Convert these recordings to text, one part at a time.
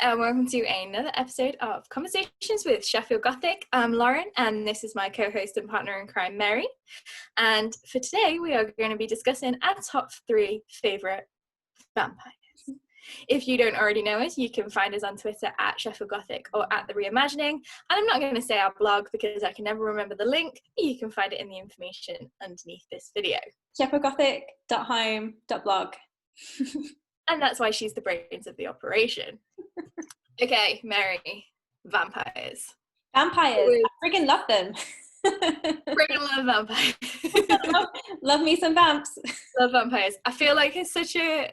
and welcome to another episode of Conversations with Sheffield Gothic. I'm Lauren, and this is my co-host and partner in crime, Mary. And for today, we are going to be discussing our top 3 favourite vampires. If you don't already know us, you can find us on Twitter at Sheffield Gothic or at The Reimagining. And I'm not going to say our blog because I can never remember the link. You can find it in the information underneath this video. sheffield.gothic.home.blog. And that's why she's the brains of the operation. Okay, Mary, vampires. Vampires. I freaking love them. Freaking love vampires. love me some vamps. Love vampires. I feel like it's such a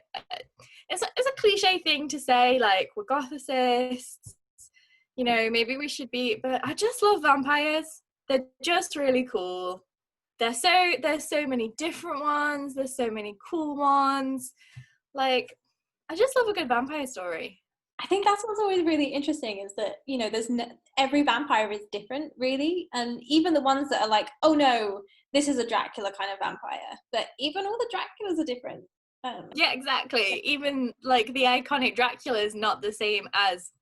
it's a cliche thing to say, like, we're gothicists, you know, maybe we should be, but I just love vampires. They're just really cool. There's so many different ones, there's so many cool ones. Like, I just love a good vampire story. I think that's what's always really interesting is that, you know, every vampire is different, really. And even the ones that are like, oh no, this is a Dracula kind of vampire. But even all the Draculas are different. Yeah, exactly. Even like the iconic Dracula is not the same as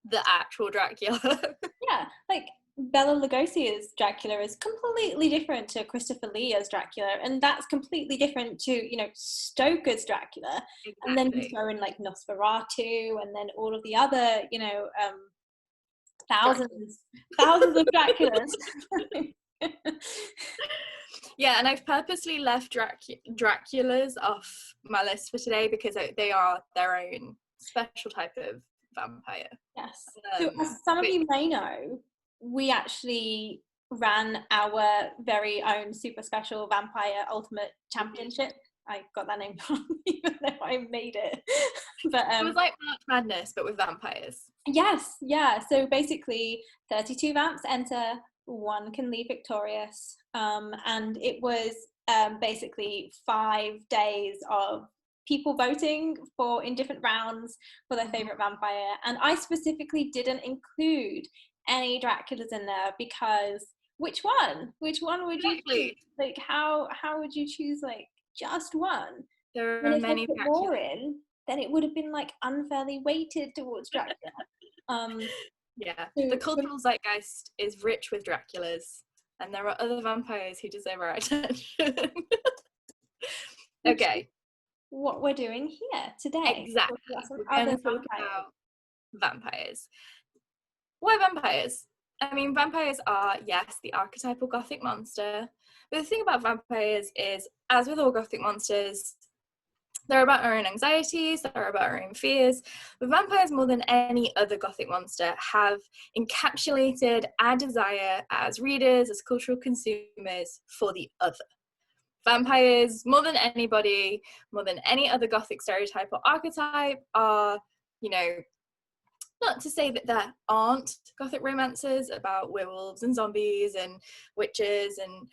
the actual Dracula. Yeah, like Bela Lugosi's Dracula is completely different to Christopher Lee as Dracula, and that's completely different to, you know, Stoker's Dracula. Exactly. And then you throw in like Nosferatu, and then all of the other, you know, thousands of Draculas. Yeah, and I've purposely left Draculas off my list for today because they are their own special type of vampire. Yes. So as some of you may know, we actually ran our very own super special vampire ultimate championship. I got that name wrong, even though I made it. But it was like March Madness, but with vampires. Yes, yeah. So basically, 32 vamps enter, 1 can leave victorious, and it was basically 5 days of people voting in different rounds for their favorite vampire. And I specifically didn't include any Draculas in there because which one would you choose? Like how would you choose like just one? There are many more in, then it would have been like unfairly weighted towards Dracula. Yeah, the cultural zeitgeist is rich with Draculas, and there are other vampires who deserve our attention. Okay, what we're doing here today. Exactly. We're going to talk about vampires. Why vampires? I mean, vampires are, yes, the archetypal Gothic monster. But the thing about vampires is, as with all Gothic monsters, they're about our own anxieties, they're about our own fears. But vampires, more than any other Gothic monster, have encapsulated our desire as readers, as cultural consumers, for the other. Vampires, more than anybody, more than any other Gothic stereotype or archetype, are, you know, not to say that there aren't Gothic romances about werewolves and zombies and witches and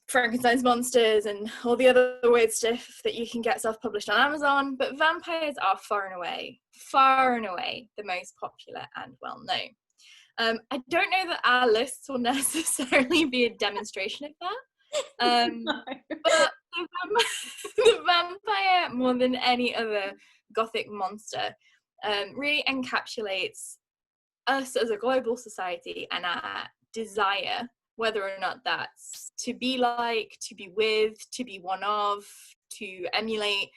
Frankenstein's monsters and all the other weird stuff that you can get self-published on Amazon, but vampires are far and away the most popular and well-known. I don't know that our lists will necessarily be a demonstration of that. No. But the vampire, more than any other Gothic monster, really encapsulates us as a global society and our desire, whether or not that's to be like, to be with, to be one of, to emulate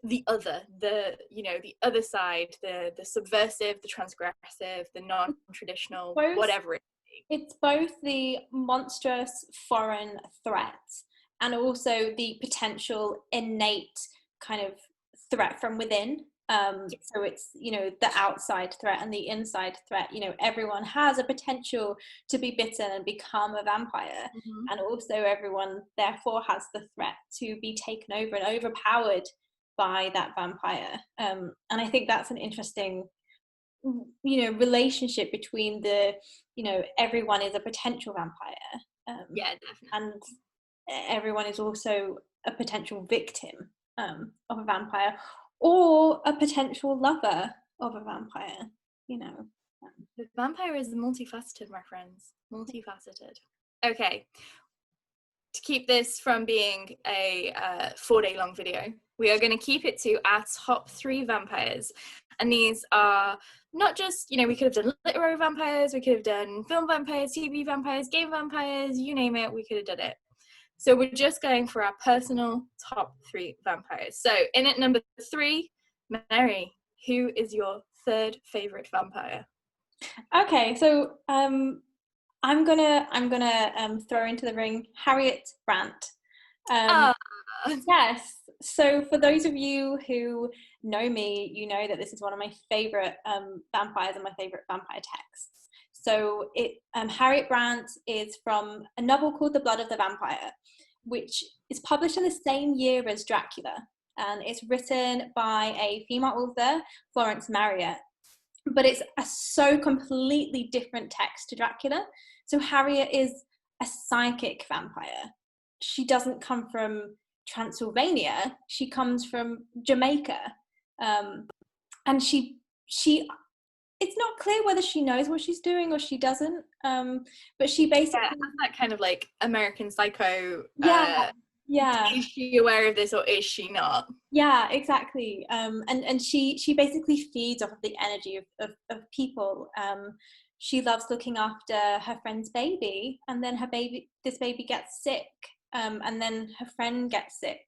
the other, the other side, the subversive, the transgressive, the non-traditional, whatever it is. It's both the monstrous foreign threat and also the potential innate kind of threat from within. So it's, you know, the outside threat and the inside threat. You know, everyone has a potential to be bitten and become a vampire. Mm-hmm. And also everyone therefore has the threat to be taken over and overpowered by that vampire. And I think that's an interesting, you know, relationship between the, you know, everyone is a potential vampire. Yeah, definitely. And everyone is also a potential victim of a vampire, or a potential lover of a vampire, you know. The vampire is multifaceted, my friends. Multifaceted. Okay. To keep this from being a 4-day long video, we are going to keep it to our top 3 vampires. And these are not just, you know, we could have done literary vampires, we could have done film vampires, TV vampires, game vampires, you name it, we could have done it. So we're just going for our personal top 3 vampires. So in at number 3, Mary, who is your third favourite vampire? Okay, so I'm gonna throw into the ring Harriet Brandt. Yes. So for those of you who know me, you know that this is one of my favourite vampires and my favourite vampire texts. So Harriet Brandt is from a novel called The Blood of the Vampire, which is published in the same year as Dracula, and it's written by a female author, Florence Marryat. But it's a so completely different text to Dracula. So Harriet is a psychic vampire. She doesn't come from Transylvania. She comes from Jamaica, and she. It's not clear whether she knows what she's doing or she doesn't. But she basically has that kind of like American Psycho. Yeah. Is she aware of this or is she not? Yeah, exactly. And she basically feeds off of the energy of people. She loves looking after her friend's baby, and then this baby gets sick, and then her friend gets sick,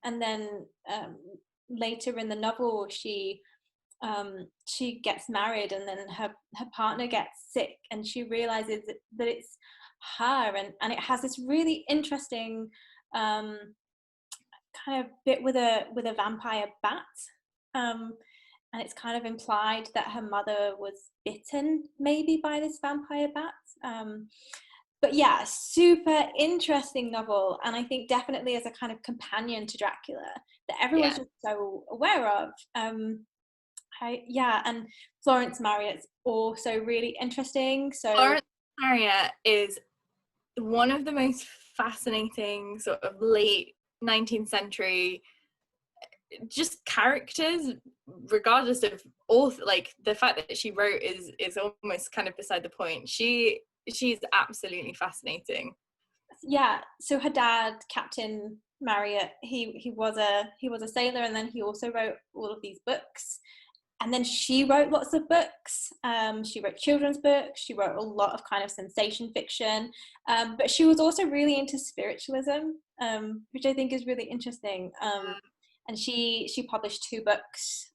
and then later in the novel she gets married, and then her partner gets sick, and she realizes that it's her, and it has this really interesting kind of bit with a vampire bat, and it's kind of implied that her mother was bitten maybe by this vampire bat. But yeah, super interesting novel, and I think definitely as a kind of companion to Dracula that everyone's just so aware of. And Florence Marryat's also really interesting. So Florence Marryat is one of the most fascinating sort of late 19th century just characters, regardless of author. Like the fact that she wrote is almost kind of beside the point. She's absolutely fascinating. Yeah, so her dad, Captain Marryat, he was a sailor, and then he also wrote all of these books. And then she wrote lots of books. She wrote children's books. She wrote a lot of kind of sensation fiction. But she was also really into spiritualism, which I think is really interesting. And she published 2 books.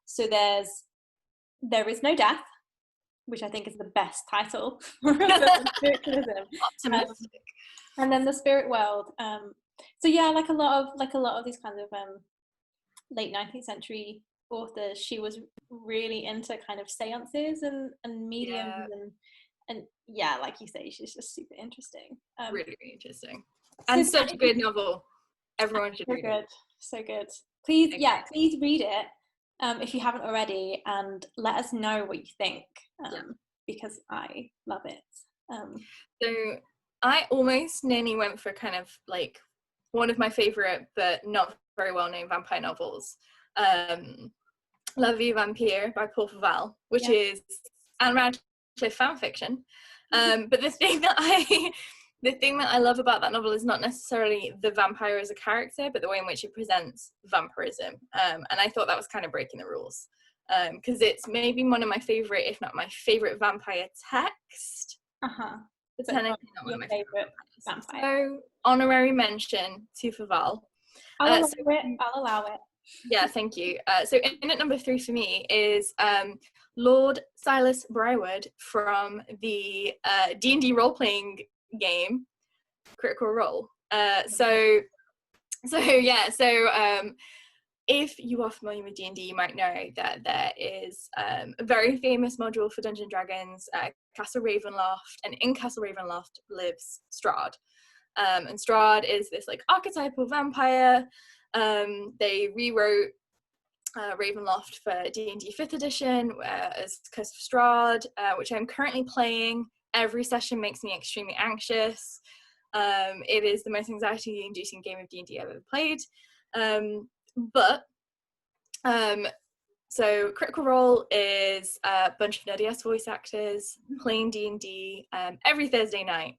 So There Is No Death, which I think is the best title for spiritualism. Optimistic. And then The Spirit World. So yeah, like a lot of these kinds of late 19th century authors, she was really into kind of seances and mediums, and yeah, like you say, she's just super interesting. Really interesting, and so such a good novel. Everyone should read it. So good. Please read it if you haven't already, and let us know what you think, because I love it. So I almost nearly went for kind of like one of my favorite but not very well known vampire novels, La Vie Vampire by Paul Faval, which is Anne Radcliffe fan fiction. But the thing that I love about that novel is not necessarily the vampire as a character, but the way in which it presents vampirism. And I thought that was kind of breaking the rules, because it's maybe one of my favorite, if not my favorite, vampire text. But technically not one of my favorite vampire. So honorary mention to Faval. I'll allow it. Yeah, thank you. So in at number 3 for me is Lord Sylas Briarwood from the D&D role-playing game Critical Role. So if you are familiar with D&D, you might know that there is a very famous module for Dungeons & Dragons, Castle Ravenloft, and in Castle Ravenloft lives Strahd. And Strahd is this like archetypal vampire. They rewrote Ravenloft for D&D 5th edition as Curse of Strahd, which I'm currently playing. Every session makes me extremely anxious. It is the most anxiety-inducing game of D&D I've ever played. So Critical Role is a bunch of nerdy-ass voice actors playing D&D every Thursday night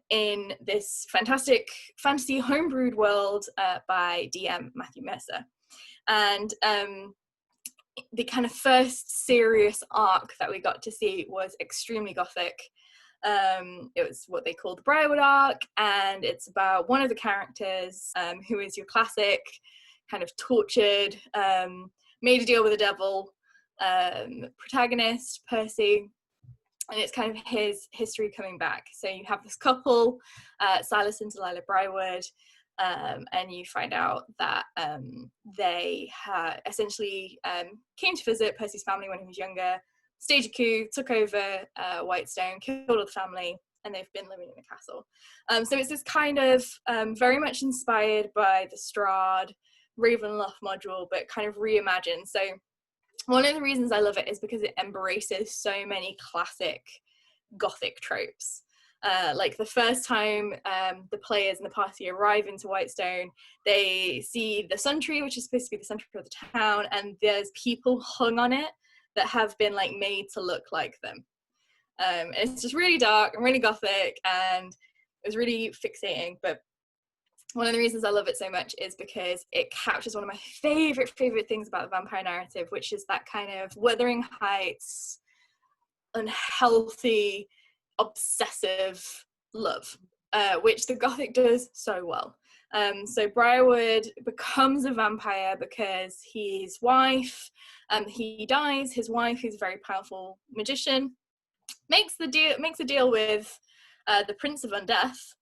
in this fantastic fantasy homebrewed world by DM Matthew Mercer. And the kind of first serious arc that we got to see was extremely gothic. It was what they called the Briarwood arc, and it's about one of the characters who is your classic kind of tortured, made a deal with the devil protagonist, Percy, and it's kind of his history coming back. So you have this couple, Sylas and Delilah Briarwood, and you find out that they essentially came to visit Percy's family when he was younger, staged a coup, took over Whitestone, killed all the family, and they've been living in the castle. So it's this kind of very much inspired by the Strahd Ravenloft module, but kind of reimagined. So one of the reasons I love it is because it embraces so many classic Gothic tropes. Like the first time the players in the party arrive into Whitestone, they see the sun tree, which is supposed to be the centre of the town, and there's people hung on it that have been like made to look like them. And it's just really dark and really Gothic, and it was really fixating. But one of the reasons I love it so much is because it captures one of my favorite things about the vampire narrative, which is that kind of Wuthering Heights, unhealthy, obsessive love, which the Gothic does so well. So Briarwood becomes a vampire because his wife, he dies. His wife, who's a very powerful magician, makes a deal with the Prince of Undeath,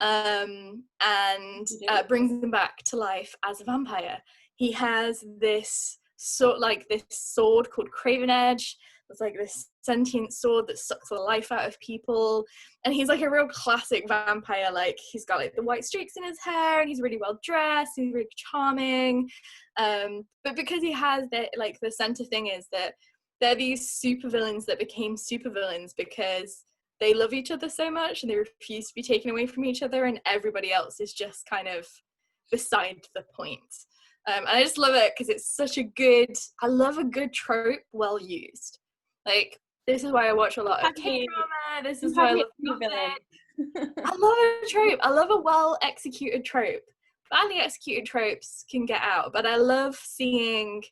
and brings him back to life as a vampire. He has this sword called Craven Edge. It's like this sentient sword that sucks the life out of people, and he's like a real classic vampire. Like he's got like the white streaks in his hair, and he's really well dressed, he's really charming, but because he has the center thing is that they're these supervillains that became supervillains because they love each other so much and they refuse to be taken away from each other, and everybody else is just kind of beside the point. And I just love it because it's such I love a good trope well used. Like, this is why I watch a lot of K-drama, this is why I love Gothic. I love a trope. I love a well-executed trope. Badly executed tropes can get out, but I love seeing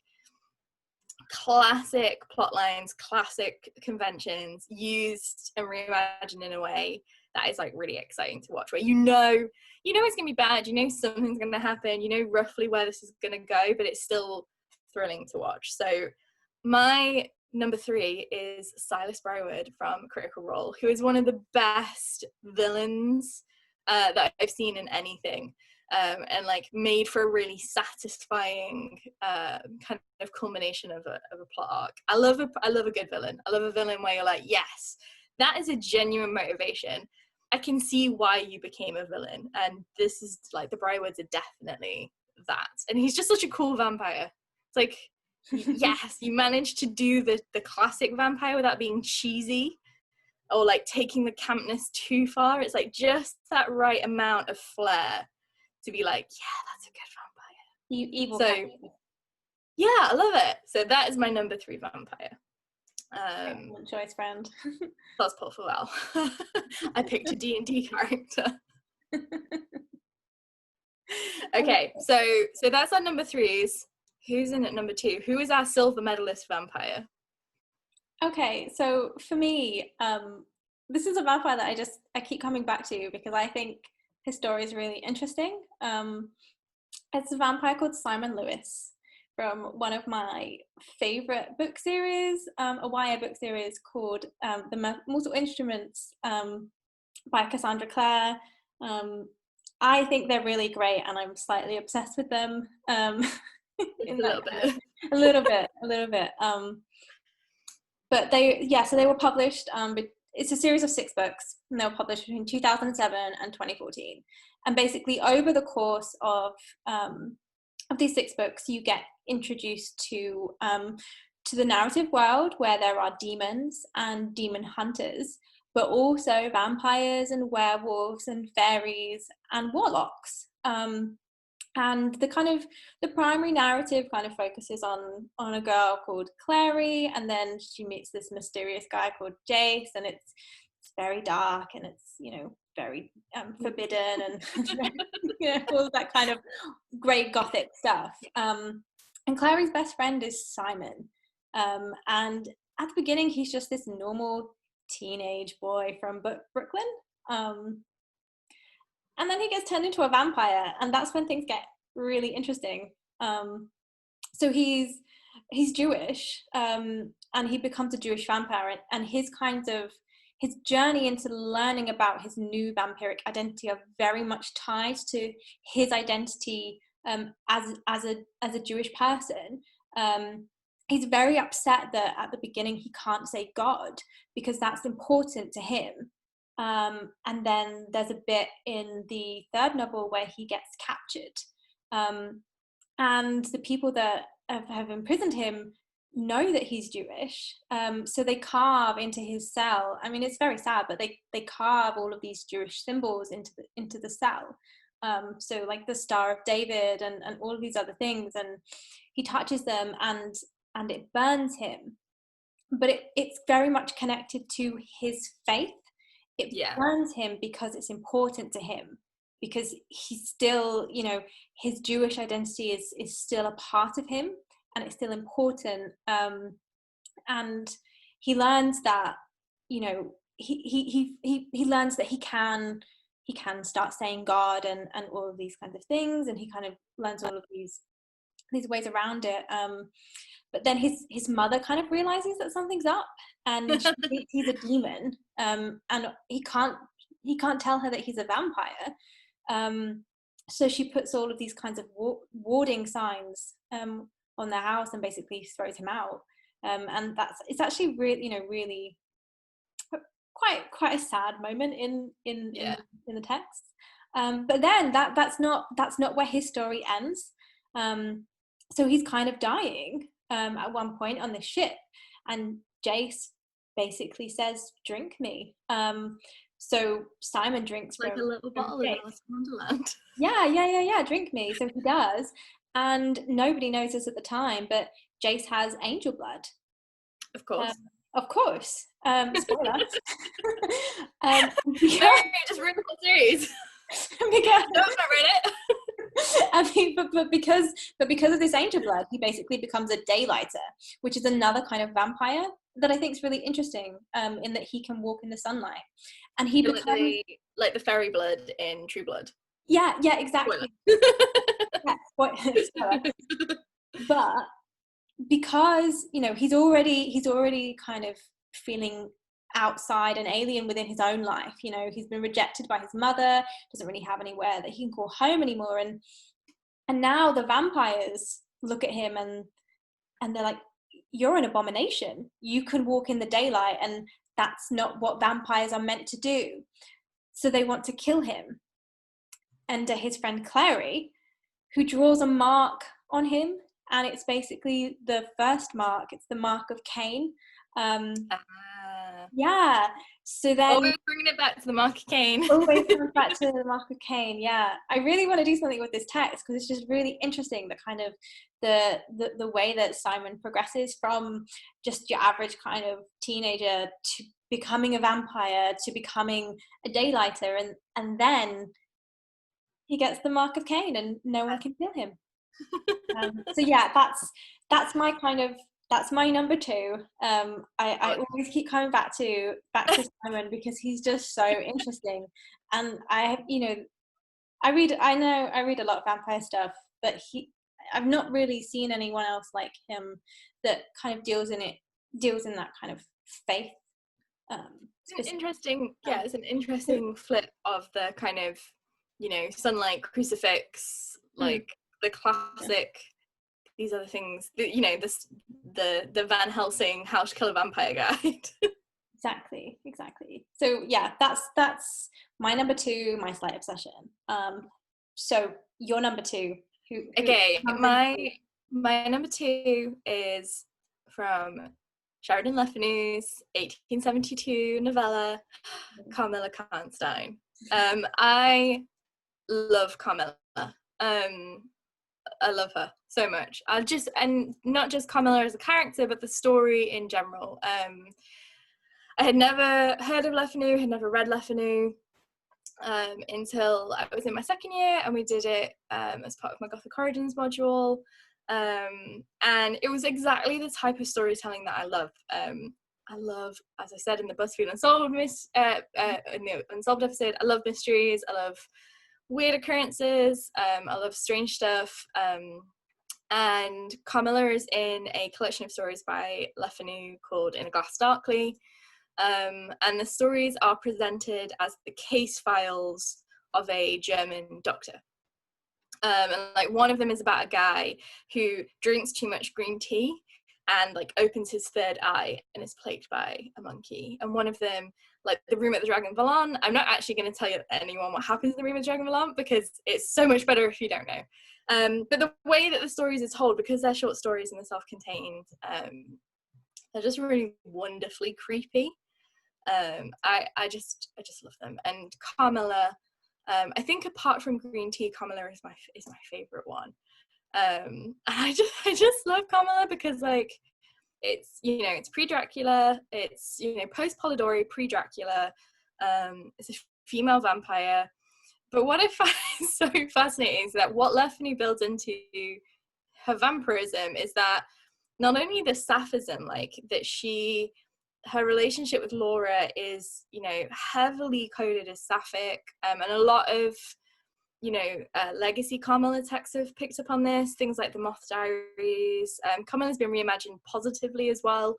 classic plot lines, classic conventions used and reimagined in a way that is like really exciting to watch, where you know it's gonna be bad, you know something's gonna happen, you know roughly where this is gonna go, but it's still thrilling to watch. So my number 3 is Sylas Briarwood from Critical Role, who is one of the best villains that I've seen in anything. And like made for a really satisfying kind of culmination of a plot arc. I love a good villain. I love a villain where you're like, yes, that is a genuine motivation. I can see why you became a villain, and this is like the Briarwoods are definitely that. And he's just such a cool vampire. It's like, yes, you managed to do the classic vampire without being cheesy or like taking the campness too far. It's like just that right amount of flair to be like, yeah, that's a good vampire. You evil. So, yeah, I love it. So that is my number 3 vampire. Excellent choice, friend. That's Paul Farwell. I picked a D&D character. Okay, so that's our number 3s. Who's in at number 2? Who is our silver medalist vampire? Okay, so for me, this is a vampire that I keep coming back to because I think his story is really interesting. It's a vampire called Simon Lewis from one of my favourite book series, a YA book series called The Mortal Instruments by Cassandra Clare. I think they're really great and I'm slightly obsessed with them. A little bit. But they were published, it's a series of 6 books, and they were published between 2007 and 2014. And basically over the course of these 6 books, you get introduced to the narrative world where there are demons and demon hunters, but also vampires and werewolves and fairies and warlocks. And the primary narrative kind of focuses on a girl called Clary, and then she meets this mysterious guy called Jace, and it's very dark and it's very forbidden and all that kind of great Gothic stuff. And Clary's best friend is Simon. And at the beginning, he's just this normal teenage boy from Brooklyn. And then he gets turned into a vampire, and that's when things get really interesting. So he's Jewish, and he becomes a Jewish vampire, and his journey into learning about his new vampiric identity are very much tied to his identity as a Jewish person. He's very upset that at the beginning he can't say God because that's important to him. And then there's a bit in the third novel where he gets captured. And the people that have imprisoned him know that he's Jewish. So they carve into his cell. I mean, it's very sad, but they carve all of these Jewish symbols into the cell. So like the Star of David and all of these other things. And he touches them and it burns him. But it's very much connected to his faith. It burns him because it's important to him, because he's still, his Jewish identity is still a part of him, and it's still important. And he learns that, he learns that he can start saying God and all of these kinds of things, and he kind of learns all of these ways around it. But then his mother kind of realizes that something's up, and she thinks he's a demon, and he can't tell her that he's a vampire. So she puts all of these kinds of warding signs on their house and basically throws him out. And it's actually really quite a sad moment in the text. But then that's not where his story ends. So he's kind of dying at one point on the ship, and Jace basically says, "Drink me." So Simon drinks like a little bottle in Alice in Wonderland. Yeah, drink me. So he does, and nobody knows this at the time, but Jace has angel blood. Of course. Spoiler. Just ruined the whole series. Because no, I've not read it. I mean, but because of this angel blood, he basically becomes a daylighter, which is another kind of vampire that I think is really interesting, in that he can walk in the sunlight, and he becomes like the fairy blood in True Blood. Yeah, exactly. But because he's already kind of feeling outside and alien within his own life. He's been rejected by his mother, doesn't really have anywhere that he can call home anymore, and now the vampires look at him and they're like, "You're an abomination. You can walk in the daylight, and that's not what vampires are meant to do." So they want to kill him. And his friend Clary, who draws a mark on him, and it's basically the first mark. It's the mark of Cain. Yeah. So then always bringing it back to the mark of Cain. Always comes back to the mark of Cain. Yeah. I really want to do something with this text because it's just really interesting, the kind of the way that Simon progresses from just your average kind of teenager to becoming a vampire to becoming a daylighter, and then he gets the mark of Cain and no one can kill him. So yeah, that's my number two. I always keep coming back to Simon because he's just so interesting, and I read a lot of vampire stuff, but I've not really seen anyone else like him that kind of deals in that kind of faith. It's an interesting flip of the kind of sunlight, crucifix, like the classic. These are the things that, the Van Helsing How to Kill a Vampire guide. Exactly. So yeah, that's my number two, my slight obsession. So your number two. Okay, my number two is from Sheridan Le Fanu's 1872 novella, Carmilla Karnstein. I love Carmilla. I love her so much. And not just Carmilla as a character, but the story in general. I had never heard of Le Fanu, had never read Le Fanu until I was in my second year, and we did it as part of my Gothic Origins module. And it was exactly the type of storytelling that I love. I love, as I said in the BuzzFeed Unsolved in the Unsolved episode, I love mysteries, I love weird occurrences, I love strange stuff. And Carmilla is in a collection of stories by Le Fanu called In a Glass Darkly. And the stories are presented as the case files of a German doctor. And like one of them is about a guy who drinks too much green tea and like opens his third eye and is plagued by a monkey. And one of them, like the room at the Dragon Valon, I'm not actually going to tell anyone what happens in the room at the Dragon Valon because it's so much better if you don't know. But the way that the stories are told, because they're short stories and they're self-contained, they're just really wonderfully creepy. I just love them. And Carmilla, I think apart from Green Tea, Carmilla is my favorite one. And I just love Carmilla because like it's, you know, it's pre-Dracula, it's, you know, post-Polidori, pre-Dracula, it's a female vampire. But what I find so fascinating is that what Le Fanu builds into her vampirism is that not only the sapphism, like that her relationship with Laura is, you know, heavily coded as sapphic, and a lot of, you know, legacy Carmilla texts have picked up on this, things like the Moth Diaries. Carmilla's been reimagined positively as well.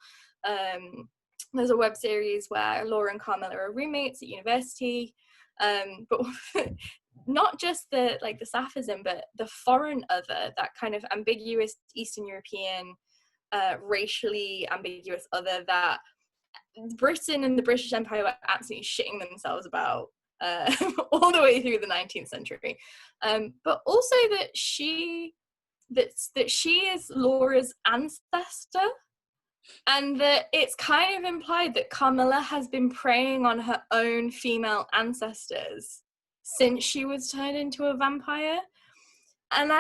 There's a web series where Laura and Carmilla are roommates at university, but not just the sapphism, but the foreign other, that kind of ambiguous Eastern European, racially ambiguous other that Britain and the British Empire were absolutely shitting themselves about all the way through the 19th century, but also that she is Laura's ancestor, and that it's kind of implied that Carmilla has been preying on her own female ancestors since she was turned into a vampire. And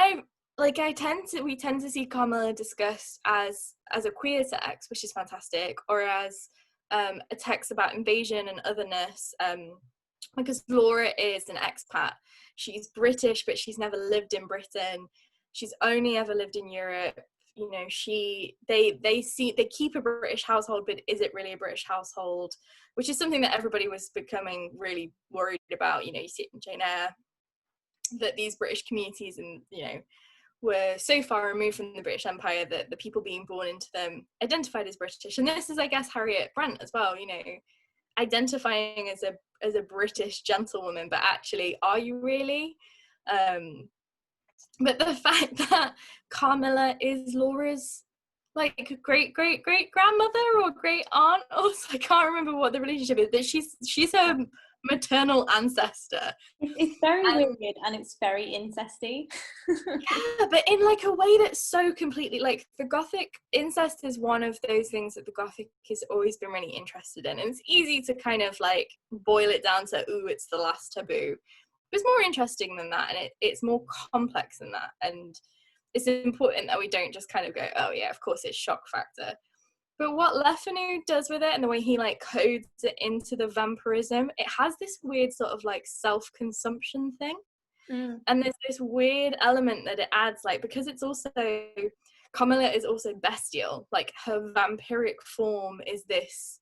we tend to see Carmilla discussed as a queer text, which is fantastic, or as a text about invasion and otherness, because Laura is an expat. She's British, but she's never lived in Britain. She's only ever lived in Europe. You know, they keep a British household, but is it really a British household? Which is something that everybody was becoming really worried about. You know, you see it in Jane Eyre, that these British communities, and you know, were so far removed from the British Empire that the people being born into them identified as British. And this is, I guess, Harriet Brent as well, you know, identifying as a British gentlewoman, but actually, are you really? But the fact that Carmilla is Laura's like great grandmother or great aunt, also I can't remember what the relationship is, but she's her maternal ancestor. It's very weird, and it's very incesty. Yeah, but in like a way that's so completely, like, the Gothic incest is one of those things that the Gothic has always been really interested in, and it's easy to kind of like boil it down to, ooh, it's the last taboo. It's more interesting than that, and it's more complex than that, and it's important that we don't just kind of go, oh yeah, of course it's shock factor. But what Le Fanu does with it, and the way he like codes it into the vampirism, it has this weird sort of like self-consumption thing. And there's this weird element that it adds, like, because it's also, Carmilla is also bestial, like her vampiric form is this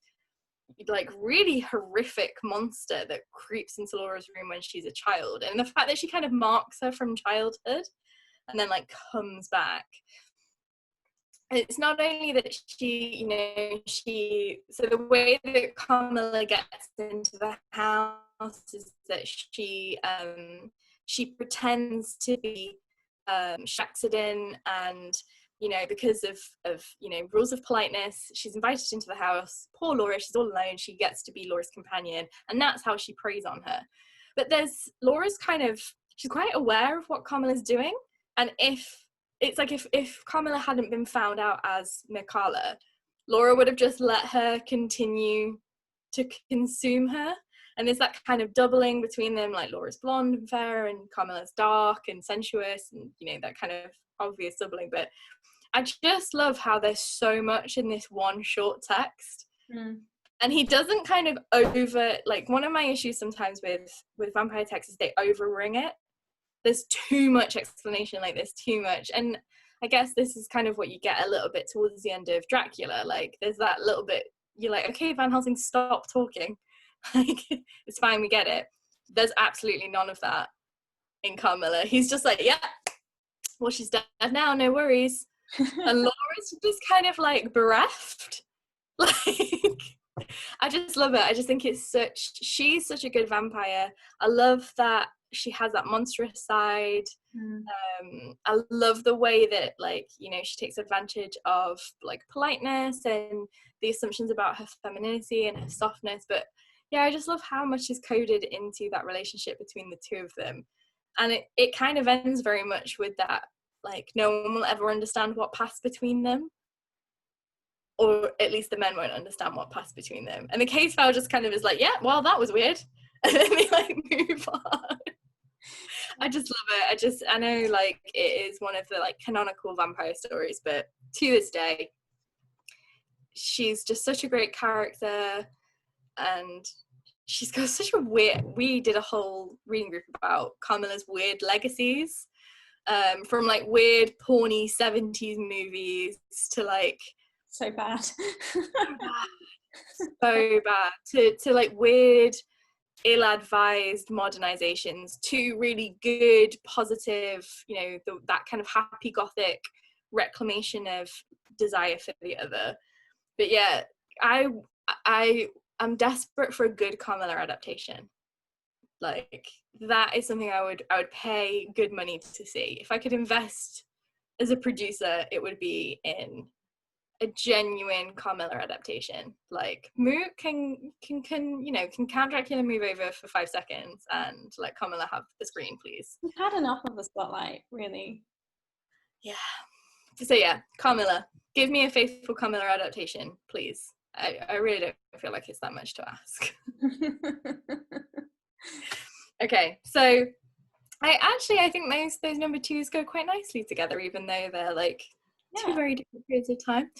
like really horrific monster that creeps into Laura's room when she's a child, and the fact that she kind of marks her from childhood and then like comes back. It's not only that she, you know, so the way that Carmilla gets into the house is that she pretends to be Shaxidin, and, you know, because of you know, rules of politeness, she's invited into the house. Poor Laura, she's all alone, she gets to be Laura's companion, and that's how she preys on her. But Laura's kind of, she's quite aware of what Carmilla's doing, and it's like if Carmilla hadn't been found out as Mikala, Laura would have just let her continue to consume her. And there's that kind of doubling between them, like Laura's blonde and fair and Carmilla's dark and sensuous, and, you know, that kind of obvious doubling. But I just love how there's so much in this one short text. And he doesn't kind of like, one of my issues sometimes with vampire texts is they overring it. There's too much explanation, like there's too much. And I guess this is kind of what you get a little bit towards the end of Dracula. Like, there's that little bit, you're like, okay, Van Helsing, stop talking. Like, it's fine, we get it. There's absolutely none of that in Carmilla. He's just like, yeah, well, she's dead now, no worries. And Laura's just kind of like bereft. Like, I just love it. I just think she's such a good vampire. I love that she has that monstrous side. I love the way that, like, you know, she takes advantage of like politeness and the assumptions about her femininity and her softness. But yeah, I just love how much is coded into that relationship between the two of them. And it kind of ends very much with that, like, no one will ever understand what passed between them. Or at least the men won't understand what passed between them. And the case file just kind of is like, yeah, well, that was weird. And then they like move on. I just love it. I know, like, it is one of the like canonical vampire stories, but to this day, she's just such a great character, and she's got such a weird, we did a whole reading group about Carmilla's weird legacies, from like weird porny 70s movies to like so bad so bad to like weird ill-advised modernizations to really good positive, you know, that kind of happy Gothic reclamation of desire for the other. But yeah, I'm desperate for a good Carmilla adaptation. Like, that is something I would pay good money to see. If I could invest as a producer, it would be in a genuine Carmilla adaptation. Like, can you know, can Count Dracula move over for 5 seconds and let Carmilla have the screen, please? We've had enough of the spotlight, really. Yeah. So yeah, Carmilla, give me a faithful Carmilla adaptation, please. I really don't feel like it's that much to ask. Okay, so I think those number twos go quite nicely together, even though they're like two very different periods of time.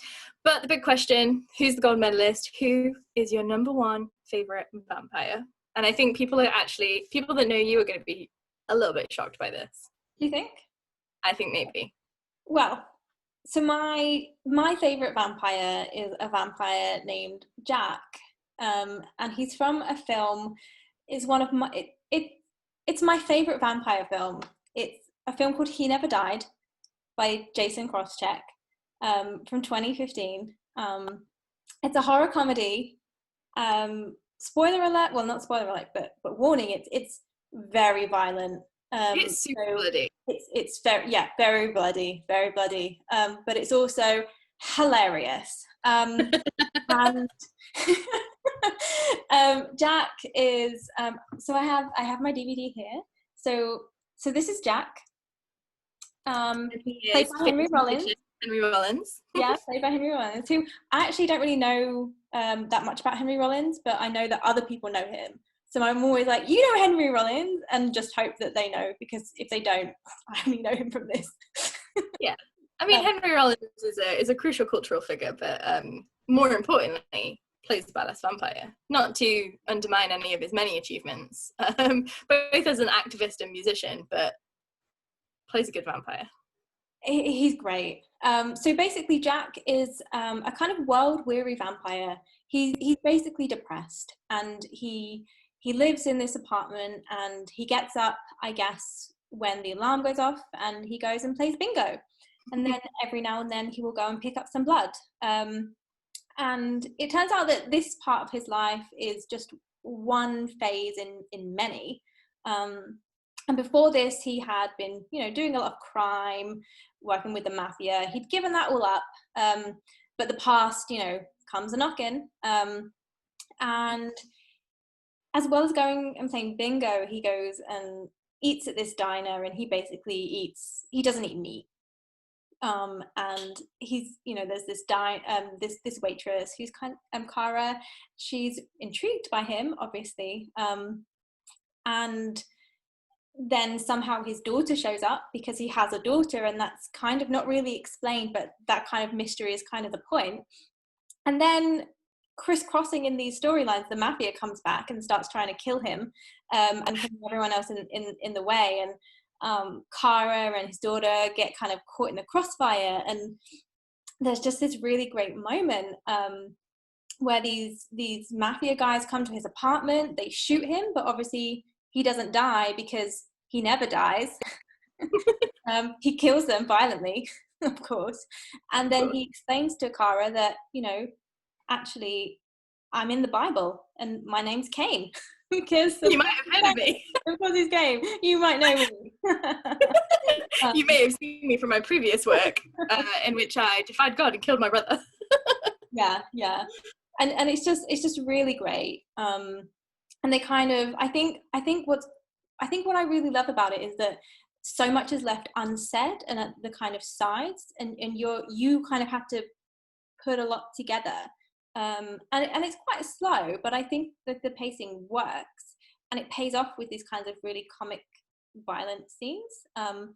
But the big question, who's the gold medalist? Who is your number one favorite vampire? And I think people that know you are going to be a little bit shocked by this. Do you think? I think maybe. Well, so my favorite vampire is a vampire named Jack, and he's from a film. Is one of my it's my favorite vampire film. It's a film called He Never Died by Jason Crosscheck, from 2015. It's a horror comedy. Spoiler alert! Well, not spoiler alert, but warning. It's very violent. It's super bloody. It's very bloody, very bloody. But it's also hilarious. And Jack is so I have my DVD here. So this is Jack. Played by Henry Rollins. Yeah, played by Henry Rollins, who I actually don't really know that much about Henry Rollins, but I know that other people know him. So I'm always like, you know Henry Rollins, and just hope that they know, because if they don't, I only know him from this. Yeah. I mean, Henry Rollins is a crucial cultural figure, but more importantly, plays the badass vampire. Not to undermine any of his many achievements, both as an activist and musician, but plays a good vampire. He's great. So basically, Jack is a kind of world-weary vampire. He's basically depressed, and he lives in this apartment, and he gets up, I guess, when the alarm goes off, and he goes and plays bingo. And then every now and then he will go and pick up some blood. And it turns out that this part of his life is just one phase in many. And before this, he had been, doing a lot of crime, working with the mafia. He'd given that all up. But the past, comes a-knocking. And as well as going and playing bingo, he goes and eats at this diner, and he basically he doesn't eat meat. And he's, there's this this waitress who's kind of Cara. She's intrigued by him, obviously. And then somehow his daughter shows up, because he has a daughter, and that's kind of not really explained, but that kind of mystery is kind of the point. And then crisscrossing in these storylines, the mafia comes back and starts trying to kill him, and putting everyone else in the way. Kara and his daughter get kind of caught in the crossfire, and there's just this really great moment where these mafia guys come to his apartment. They shoot him, but obviously he doesn't die because he never dies. He kills them violently, of course, and then he explains to Kara that, you know, actually I'm in the Bible and my name's Cain. Because you might have heard of me. Because he's gay, you might know me. You may have seen me from my previous work, in which I defied God and killed my brother. Yeah, and it's just really great. And they kind of, I think what I really love about it is that so much is left unsaid and at the kind of sides, and you kind of have to put a lot together. And it's quite slow, but I think that the pacing works and it pays off with these kinds of really comic violent scenes. And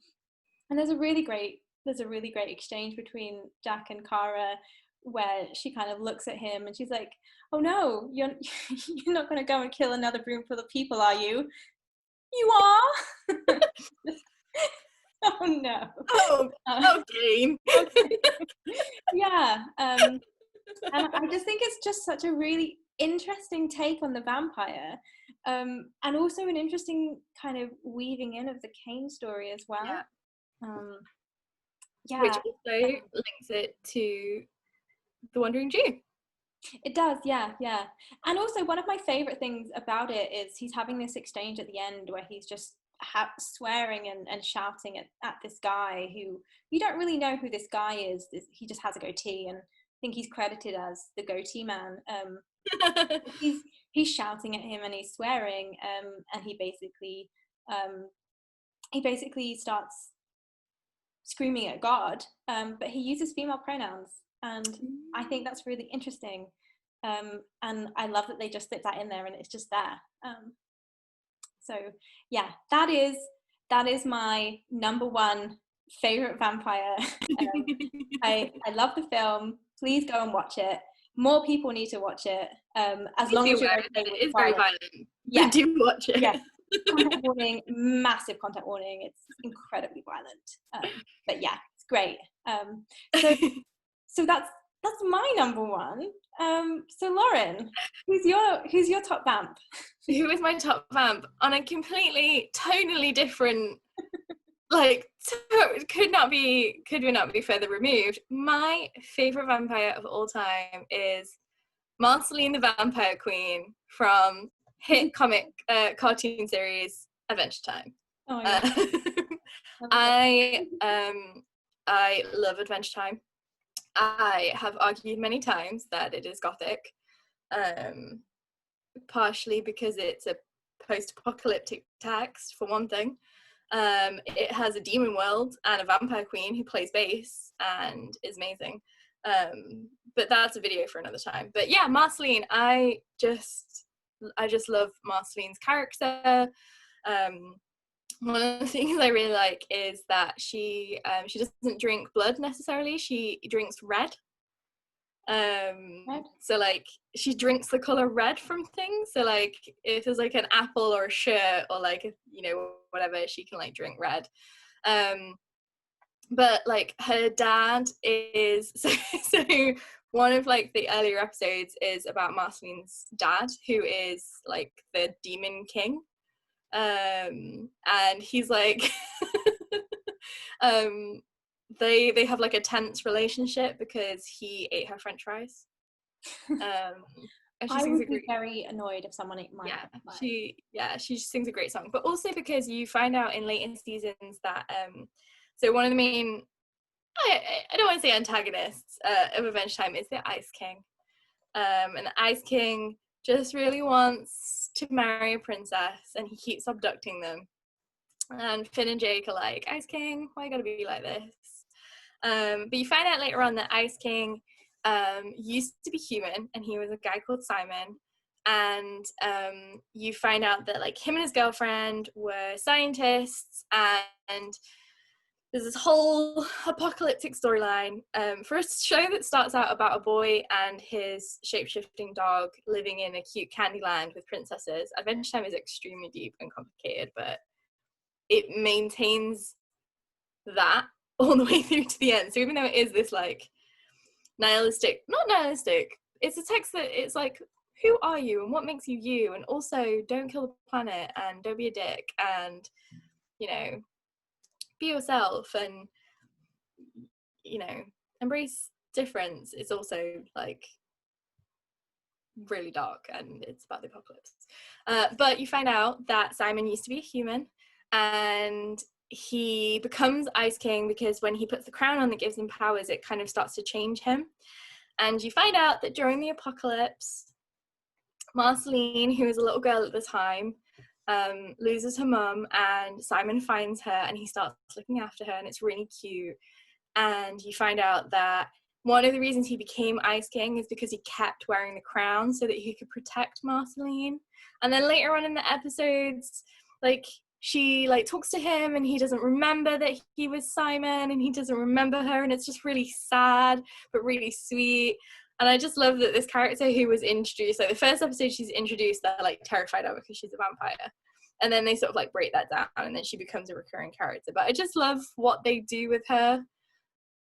there's a really great exchange between Jack and Kara where she kind of looks at him and she's like, oh no, you're not going to go and kill another room full of people, are you? You are? Oh no. Oh, Cain. Okay. Yeah. And I just think it's just such a really interesting take on the vampire, and also an interesting kind of weaving in of the Cain story as well. Yeah. Which also links it to the Wandering Jew. It does, yeah. And also one of my favourite things about it is he's having this exchange at the end where he's just swearing and shouting at this guy who you don't really know who this guy is. He just has a goatee, and I think he's credited as the goatee man. He's shouting at him and he's swearing, and he basically starts screaming at God, but he uses female pronouns, and I think that's really interesting, and I love that they just fit that in there and it's just there. So yeah, that is my number one favorite vampire. I love the film. Please go and watch it. More people need to watch it. As long as you're okay with it is very violent. Yeah, do watch it. Yeah, content warning, massive content warning. It's incredibly violent. But yeah, it's great. So that's my number one. So Lauren, who's your top vamp? Who is my top vamp? On a completely tonally different, like, could not be further removed. My favorite vampire of all time is Marceline the Vampire Queen from hit comic cartoon series Adventure Time. Oh, yeah. I love Adventure Time. I have argued many times that it is gothic, partially because it's a post-apocalyptic text, for one thing. It has a demon world and a vampire queen who plays bass and is amazing. But that's a video for another time. But yeah, Marceline, I just love Marceline's character. One of the things I really like is that she doesn't drink blood necessarily. She drinks red. So like she drinks the color red from things. So like if there's like an apple or a shirt or like, you know, whatever, she can like drink red. But like her dad is so one of like the earlier episodes is about Marceline's dad, who is like the demon king. And he's like they have like a tense relationship because he ate her french fries. And I would be very annoyed if someone ate mine. She just sings a great song, but also because you find out in later seasons that so one of the main, I don't want to say antagonists of Adventure Time is the Ice King, and the Ice King just really wants to marry a princess and he keeps abducting them, and Finn and Jake are like, Ice King, why you gotta be like this? But you find out later on that Ice King used to be human and he was a guy called Simon, and you find out that like him and his girlfriend were scientists, and there's this whole apocalyptic storyline for a show that starts out about a boy and his shape-shifting dog living in a cute candy land with princesses. Adventure Time is extremely deep and complicated, but it maintains that all the way through to the end. So even though it is this like nihilistic, not nihilistic, it's a text that it's like, who are you and what makes you you, and also don't kill the planet and don't be a dick and, you know, be yourself and, you know, embrace difference. It's also like really dark and it's about the apocalypse. But you find out that Simon used to be a human and he becomes Ice King because when he puts the crown on that gives him powers, it kind of starts to change him. And you find out that during the apocalypse, Marceline, who is a little girl at the time, loses her mum, and Simon finds her and he starts looking after her, and it's really cute. And you find out that one of the reasons he became Ice King is because he kept wearing the crown so that he could protect Marceline. And then later on in the episodes, like, she like talks to him and he doesn't remember that he was Simon and he doesn't remember her, and it's just really sad but really sweet. And I just love that this character who was introduced, like the first episode she's introduced, they're like terrified of her because she's a vampire, and then they sort of like break that down and then she becomes a recurring character. But I just love what they do with her.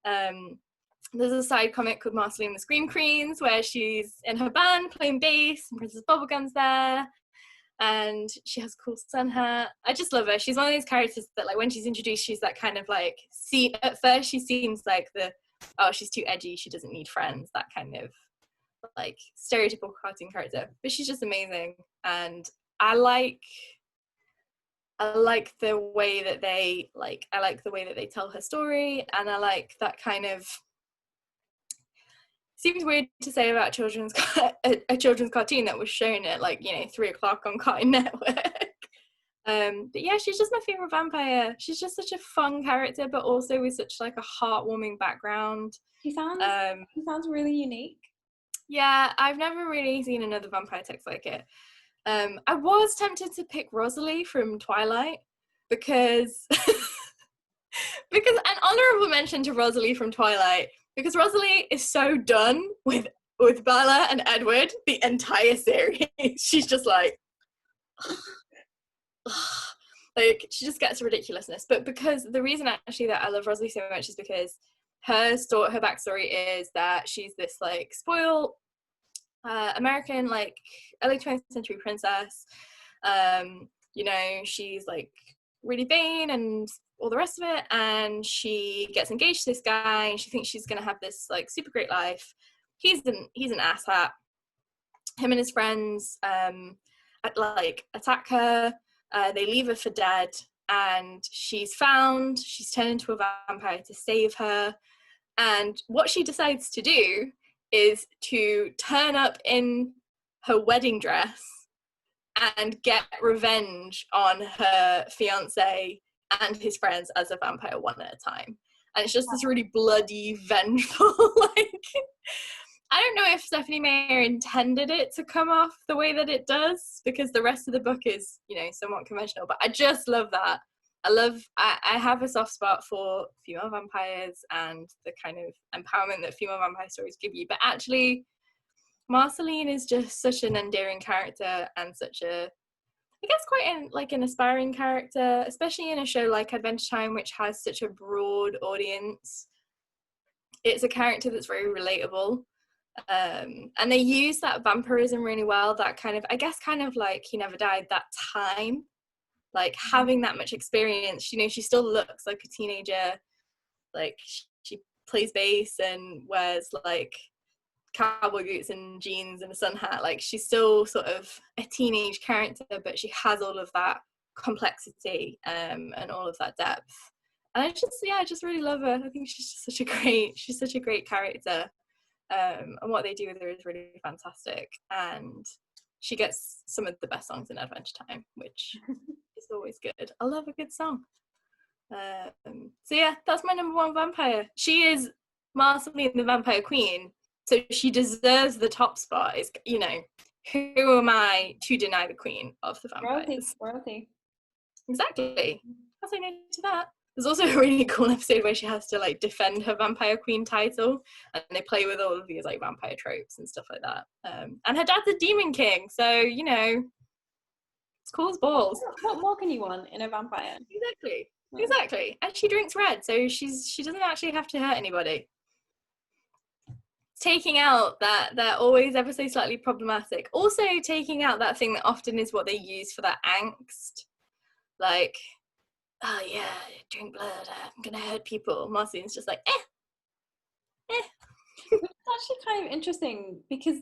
There's a side comic called Marceline the Scream Queens where she's in her band playing bass and Princess Bubblegum's there and she has a cool sun hat. I just love her. She's one of those characters that, like, when she's introduced, she's that kind of like, see, at first she seems like the, oh, she's too edgy, she doesn't need friends, that kind of like stereotypical cartoon character. But she's just amazing, and I like the way that they tell her story, and I like that kind of, seems weird to say about a children's cartoon that was shown at, like, you know, 3 o'clock on Cartoon Network. But yeah, she's just my favorite vampire. She's just such a fun character, but also with such like a heartwarming background. She sounds really unique. Yeah, I've never really seen another vampire text like it. I was tempted to pick Rosalie from Twilight because an honorable mention to Rosalie from Twilight, because Rosalie is so done with Bella and Edward the entire series. She's just like, like, she just gets ridiculousness. But because the reason actually that I love Rosalie so much is because her backstory is that she's this like spoiled American, like, early 20th century princess. You know, she's like really vain and all the rest of it, and she gets engaged to this guy and she thinks she's gonna have this like super great life. He's an asshat. Him and his friends attack her. They leave her for dead, and she's turned into a vampire to save her. And what she decides to do is to turn up in her wedding dress and get revenge on her fiance and his friends as a vampire one at a time. And it's just this really bloody, vengeful, like, I don't know if Stephanie Meyer intended it to come off the way that it does, because the rest of the book is, you know, somewhat conventional, but I just love that. I have a soft spot for female vampires and the kind of empowerment that female vampire stories give you. But actually, Marceline is just such an endearing character and such a, I guess, quite an aspiring character, especially in a show like Adventure Time, which has such a broad audience. It's a character that's very relatable. And they use that vampirism really well, that kind of, I guess, kind of like He Never Died, that time, like having that much experience. You know, she still looks like a teenager, like she plays bass and wears like cowboy boots and jeans and a sun hat. Like, she's still sort of a teenage character, but she has all of that complexity and all of that depth. And I just really love her. I think she's such a great character. And what they do with her is really fantastic. And she gets some of the best songs in Adventure Time, which is always good. I love a good song. So yeah, that's my number one vampire. She is Marceline the Vampire Queen, so she deserves the top spot. Is, you know, who am I to deny the queen of the vampires? Royalty. Exactly. That's no to that. There's also a really cool episode where she has to like defend her vampire queen title, and they play with all of these like vampire tropes and stuff like that. And her dad's a demon king, so, you know, It's cool as balls. What more can you want in a vampire? Exactly. And she drinks red, so she doesn't actually have to hurt anybody. Taking out that they're always ever so slightly problematic. Also taking out that thing that often is what they use for that angst. Like, oh yeah, drink blood, I'm gonna hurt people. Marcine's just like, It's actually kind of interesting because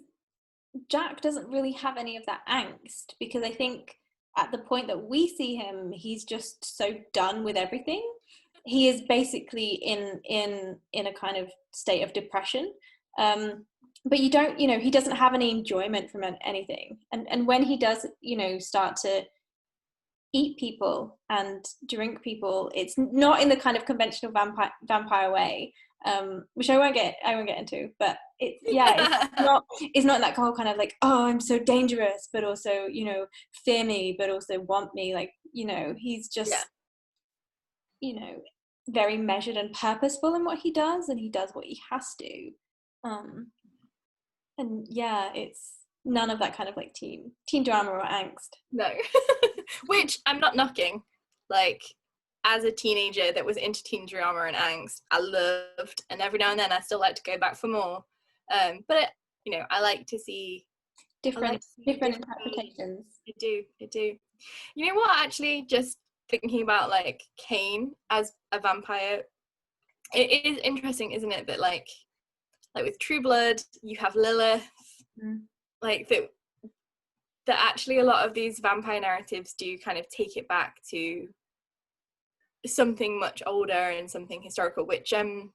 Jack doesn't really have any of that angst, because I think at the point that we see him, he's just so done with everything. He is basically in a kind of state of depression. But you don't, he doesn't have any enjoyment from anything. And when he does, start to eat people and drink people, it's not in the kind of conventional vampire way, which I won't get into, but it's not that whole kind of like, oh, I'm so dangerous, but also, fear me, but also want me. Like, he's just, very measured and purposeful in what he does, and he does what he has to. And yeah, it's none of that kind of like teen drama or angst. No. Which I'm not knocking. Like, as a teenager that was into teen drama and angst, I loved, and every now and then I still like to go back for more. But I like to see different interpretations. I do. You know what? Actually, just thinking about like Cain as a vampire, it is interesting, isn't it? That like with True Blood, you have Lilith, like that actually a lot of these vampire narratives do kind of take it back to something much older and something historical, which A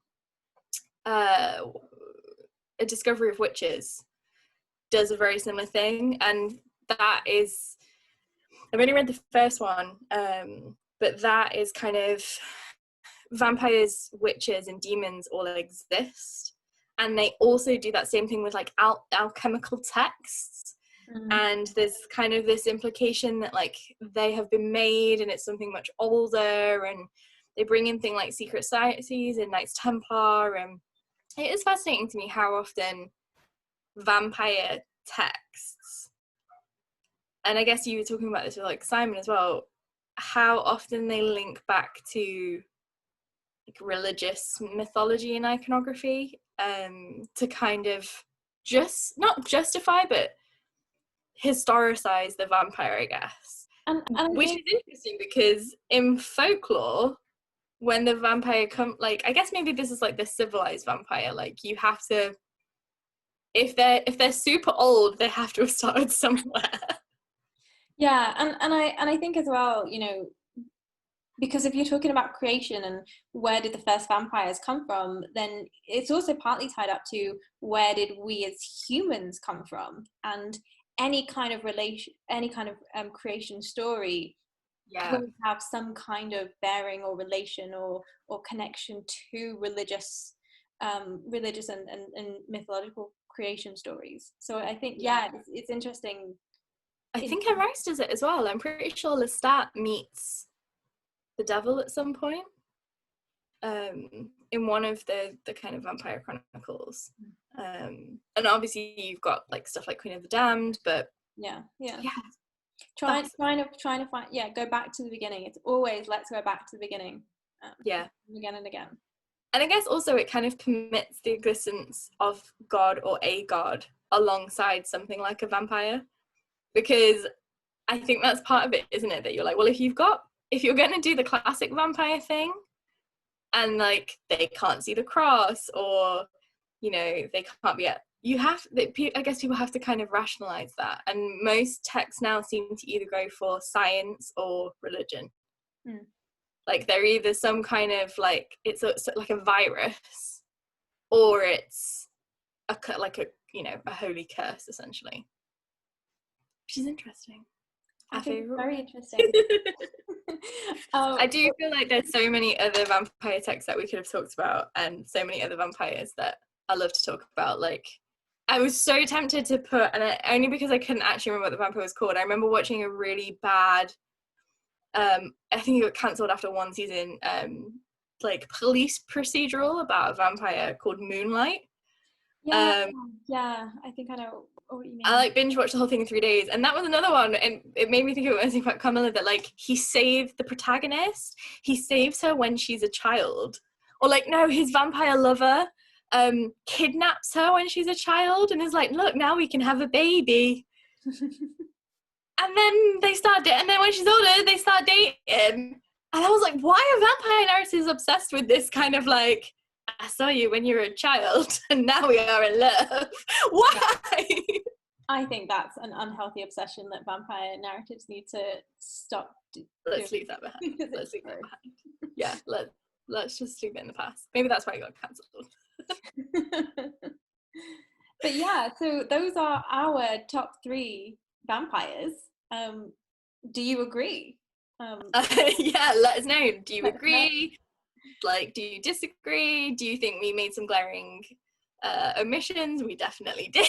Discovery of Witches does a very similar thing, and that is, I've only read the first one, but that is kind of vampires, witches and demons all exist, and they also do that same thing with like alchemical texts. And there's kind of this implication that like they have been made and it's something much older, and they bring in things like secret societies and Knights Templar, and it is fascinating to me how often vampire texts, and I guess you were talking about this with like Simon as well, how often they link back to like religious mythology and iconography, to kind of just not justify but historicize the vampire, I guess. Which is interesting because in folklore, when the vampire like, I guess maybe this is like the civilized vampire, like you have to, if they're super old, they have to have started somewhere. Yeah, and I think as well, because if you're talking about creation and where did the first vampires come from, then it's also partly tied up to where did we as humans come from, and any kind of relation, any kind of creation story will have some kind of bearing or relation or connection to religious and mythological creation stories. So I think it's interesting. I think Rice does it as well. I'm pretty sure Lestat meets the devil at some point, in one of the kind of vampire chronicles, and obviously you've got like stuff like Queen of the Damned, but trying to find go back to the beginning. It's always let's go back to the beginning, again and again. And I guess also it kind of permits the existence of God or a god alongside something like a vampire, because I think that's part of it, isn't it, that you're like, well, if you're going to do the classic vampire thing and like they can't see the cross, or they can't be I guess people have to kind of rationalize that, and most texts now seem to either go for science or religion. Like they're either some kind of like it's like a virus, or it's a holy curse essentially, which is interesting. Very interesting. I do feel like there's so many other vampire texts that we could have talked about, and so many other vampires that I love to talk about. Like, I was so tempted to put, and only because I couldn't actually remember what the vampire was called. I remember watching a really bad, I think it got cancelled after one season, like police procedural about a vampire called Moonlight. I think I know what you mean. I like binge watched the whole thing in 3 days, and that was another one, and it made me think of something about Carmilla, that like he saved the protagonist. He saves her when she's a child, or like no, his vampire lover kidnaps her when she's a child, and is like, look, now we can have a baby. And then they start and then when she's older, they start dating. And I was like, why are vampire narratives obsessed with this kind of like, I saw you when you were a child and now we are in love? Why? I think that's an unhealthy obsession that vampire narratives need to stop. Let's leave that behind. Let's leave that behind. Yeah, let's just leave it in the past. Maybe that's why I got cancelled. But yeah, so those are our top 3 vampires. Do you agree? Yeah, let us know. Do you agree? Like, do you disagree? Do you think we made some glaring omissions? We definitely did.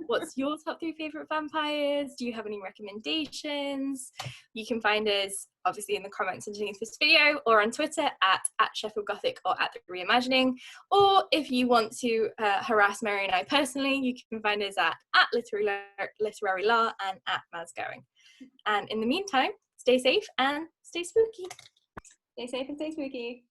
What's your top 3 favorite vampires? Do you have any recommendations? You can find us obviously in the comments underneath this video, or on Twitter at Sheffield Gothic or at The Reimagining. Or if you want to harass Mary and I personally, you can find us at Literary Law and at Mazgoing. And in the meantime, stay safe and stay spooky. Stay safe and stay spooky.